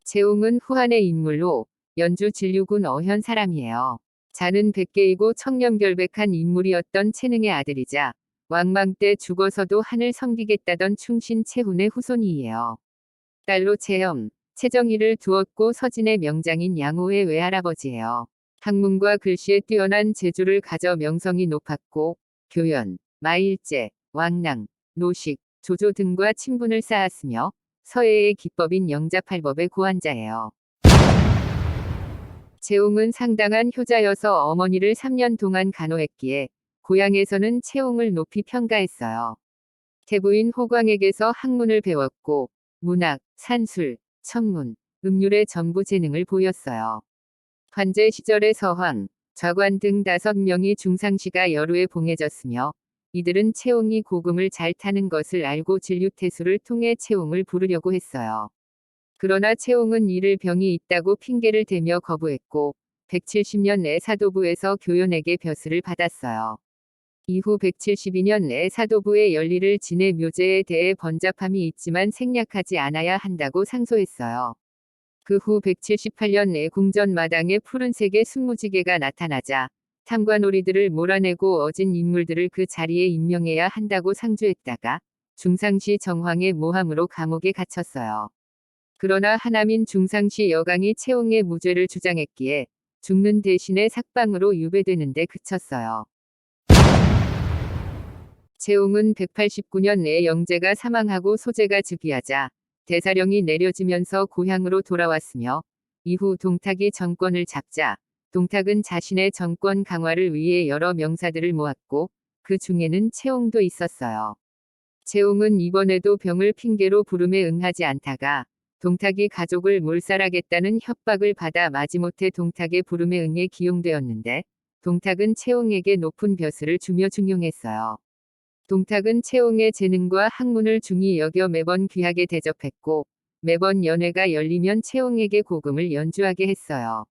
채옹은 후한의 인물로 연주 진류군 어현 사람이에요. 자는 백개이고 청렴결백한 인물이었던 채능의 아들이자 왕망 때 죽어서도 하늘 섬기겠다던 충신 채훈의 후손이에요. 딸로 채엄, 채정이를 두었고 서진의 명장인 양호의 외할아버지예요. 학문과 글씨에 뛰어난 재주를 가져 명성이 높았고 교연, 마일제, 왕랑, 노식, 조조 등과 친분을 쌓았으며 서예의 기법인 영자팔법의 고환자예요. 채옹은 상당한 효자여서 어머니를 3년 동안 간호했기에 고향에서는 채옹을 높이 평가했어요. 태부인 호광에게서 학문을 배웠고 문학, 산술, 천문, 음률의 전부 재능을 보였어요. 관제 시절의 서황, 좌관 등 5명이 중상시가 여루에 봉해졌으며 이들은 채옹이 고금을 잘 타는 것을 알고 진류태수를 통해 채옹을 부르려고 했어요. 그러나 채옹은 이를 병이 있다고 핑계를 대며 거부했고 170년에 사도부에서 교연에게 벼슬을 받았어요. 이후 172년에 사도부의 연리를 지내 묘제에 대해 번잡함이 있지만 생략하지 않아야 한다고 상소했어요. 그 후 178년에 궁전 마당에 푸른색의 순무지개가 나타나자 탐관오리들을 몰아내고 어진 인물들을 그 자리에 임명해야 한다고 상주했다가 중상시 정황의 모함으로 감옥에 갇혔어요. 그러나 하남인 중상시 여강이 채옹의 무죄를 주장했기에 죽는 대신에 삭방으로 유배되는데 그쳤어요. 채옹은 189년에 영제가 사망하고 소제가 즉위하자 대사령이 내려지면서 고향으로 돌아왔으며 이후 동탁이 정권을 잡자 동탁은 자신의 정권 강화를 위해 여러 명사들을 모았고 그 중에는 채옹도 있었어요. 채옹은 이번에도 병을 핑계로 부름에 응하지 않다가 동탁이 가족을 몰살하겠다는 협박을 받아 마지못해 동탁의 부름에 응해 기용되었는데 동탁은 채옹에게 높은 벼슬을 주며 중용했어요. 동탁은 채옹의 재능과 학문을 중히 여겨 매번 귀하게 대접했고 매번 연회가 열리면 채옹에게 고금을 연주하게 했어요.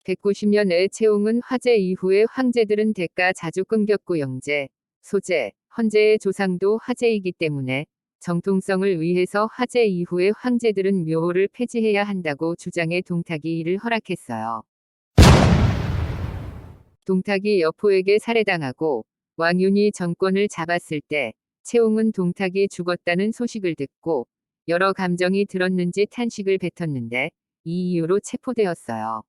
190년에 채옹은 화제 이후에 황제들은 대가 자주 끊겼고 영제, 소제, 헌제의 조상도 화제이기 때문에 정통성을 위해서 화제 이후에 황제들은 묘호를 폐지해야 한다고 주장해 동탁이 이를 허락했어요. 동탁이 여포에게 살해당하고 왕윤이 정권을 잡았을 때 채옹은 동탁이 죽었다는 소식을 듣고 여러 감정이 들었는지 탄식을 뱉었는데 이 이유로 체포되었어요.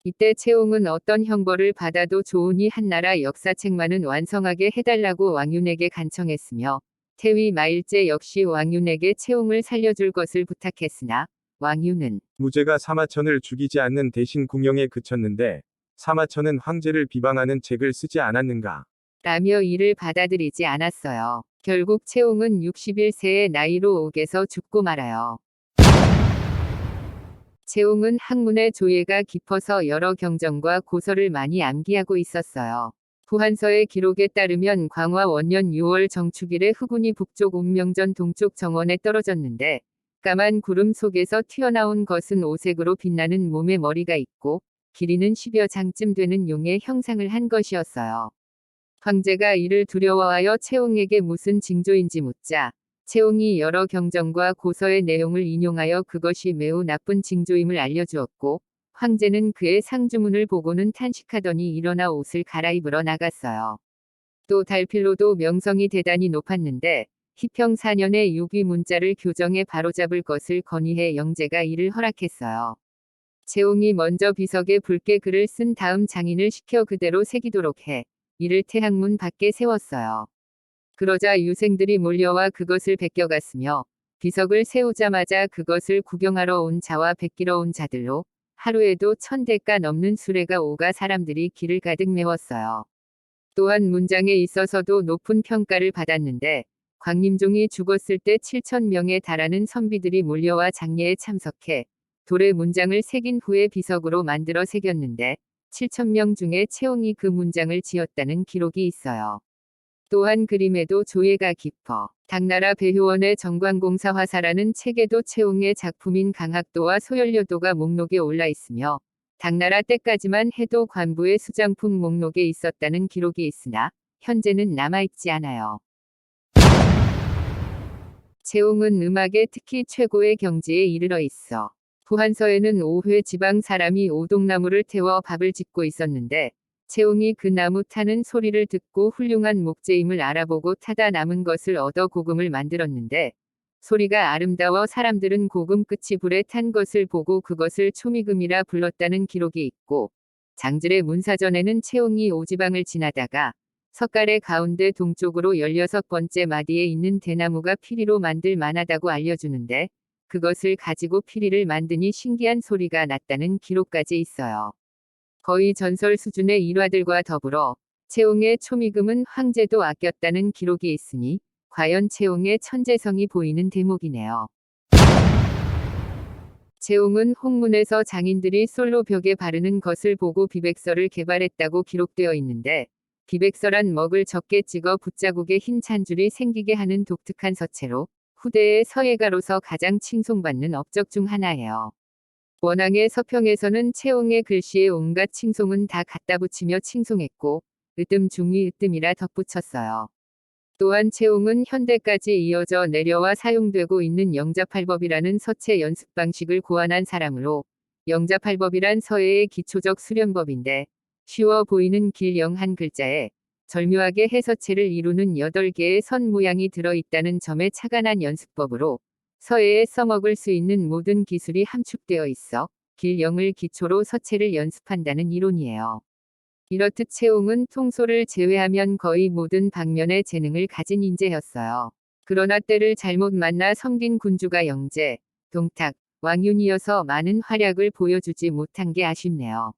이때 채옹은 어떤 형벌을 받아도 좋으니 한나라 역사책만은 완성하게 해달라고 왕윤에게 간청했으며 태위 마일제 역시 왕윤에게 채옹을 살려줄 것을 부탁했으나 왕윤은 무죄가 사마천을 죽이지 않는 대신 궁형에 그쳤는데 사마천은 황제를 비방하는 책을 쓰지 않았는가? 라며 이를 받아들이지 않았어요. 결국 채옹은 61세의 나이로 옥에서 죽고 말아요. 채옹은 학문의 조예가 깊어서 여러 경전과 고서를 많이 암기하고 있었어요. 후한서의 기록에 따르면 광화 원년 6월 정축일에 흑운이 북쪽 옥명전 동쪽 정원에 떨어졌는데 까만 구름 속에서 튀어나온 것은 오색으로 빛나는 몸에 머리가 있고 길이는 10여 장쯤 되는 용의 형상을 한 것이었어요. 황제가 이를 두려워하여 채옹에게 무슨 징조인지 묻자 채옹이 여러 경전과 고서의 내용을 인용하여 그것이 매우 나쁜 징조임을 알려주었고 황제는 그의 상주문을 보고는 탄식하더니 일어나 옷을 갈아입으러 나갔어요. 또 달필로도 명성이 대단히 높았는데 희평 4년에 유귀 문자를 교정해 바로잡을 것을 건의해 영제가 이를 허락했어요. 채옹이 먼저 비석에 붉게 글을 쓴 다음 장인을 시켜 그대로 새기도록 해 이를 태학문 밖에 세웠어요. 그러자 유생들이 몰려와 그것을 베껴갔으며 비석을 세우자마자 그것을 구경하러 온 자와 베끼러 온 자들로 하루에도 1000대가 넘는 수레가 오가 사람들이 길을 가득 메웠어요. 또한 문장에 있어서도 높은 평가를 받았는데 광림종이 죽었을 때 7000명에 달하는 선비들이 몰려와 장례에 참석해 돌에 문장을 새긴 후에 비석으로 만들어 새겼는데 7000명 중에 채옹이 그 문장을 지었다는 기록이 있어요. 또한 그림에도 조예가 깊어 당나라 배효원의 정관공사 화사라는 책에도 채옹의 작품인 강학도와 소연료도가 목록에 올라 있으며 당나라 때까지만 해도 관부의 수장품 목록에 있었다는 기록이 있으나 현재는 남아있지 않아요. 채옹은 음악에 특히 최고의 경지에 이르러 있어 부한서에는 5회 지방 사람이 오동나무를 태워 밥을 짓고 있었는데 채옹이 그 나무 타는 소리를 듣고 훌륭한 목재임을 알아보고 타다 남은 것을 얻어 고금을 만들었는데 소리가 아름다워 사람들은 고금 끝이 불에 탄 것을 보고 그것을 초미금이라 불렀다는 기록이 있고 장질의 문사전에는 채옹이 오지방을 지나다가 석갈의 가운데 동쪽으로 16번째 마디에 있는 대나무가 피리로 만들 만하다고 알려주는데 그것을 가지고 피리를 만드니 신기한 소리가 났다는 기록까지 있어요. 거의 전설 수준의 일화들과 더불어 채옹의 초미금은 황제도 아꼈다는 기록이 있으니 과연 채옹의 천재성이 보이는 대목이네요. 채옹은 홍문에서 장인들이 솔로 벽에 바르는 것을 보고 비백서를 개발했다고 기록되어 있는데 비백서란 먹을 적게 찍어 붓자국에 흰 찬줄이 생기게 하는 독특한 서체로 후대의 서예가로서 가장 칭송받는 업적 중 하나예요. 원앙의 서평에서는 채옹의 글씨에 온갖 칭송은 다 갖다 붙이며 칭송했고 으뜸 중위 으뜸이라 덧붙였어요. 또한 채옹은 현대까지 이어져 내려와 사용되고 있는 영자팔법이라는 서체 연습 방식을 고안한 사람으로 영자팔법이란 서예의 기초적 수련법인데 쉬워 보이는 길영 한 글자에 절묘하게 해서체를 이루는 8개의 선 모양이 들어있다는 점에 착안한 연습법으로 서예에 써먹을 수 있는 모든 기술이 함축되어 있어 길영을 기초로 서체를 연습한다는 이론이에요. 이렇듯 채옹은 통소를 제외하면 거의 모든 방면의 재능을 가진 인재였어요. 그러나 때를 잘못 만나 섬긴 군주가 영재, 동탁, 왕윤이어서 많은 활약을 보여주지 못한 게 아쉽네요.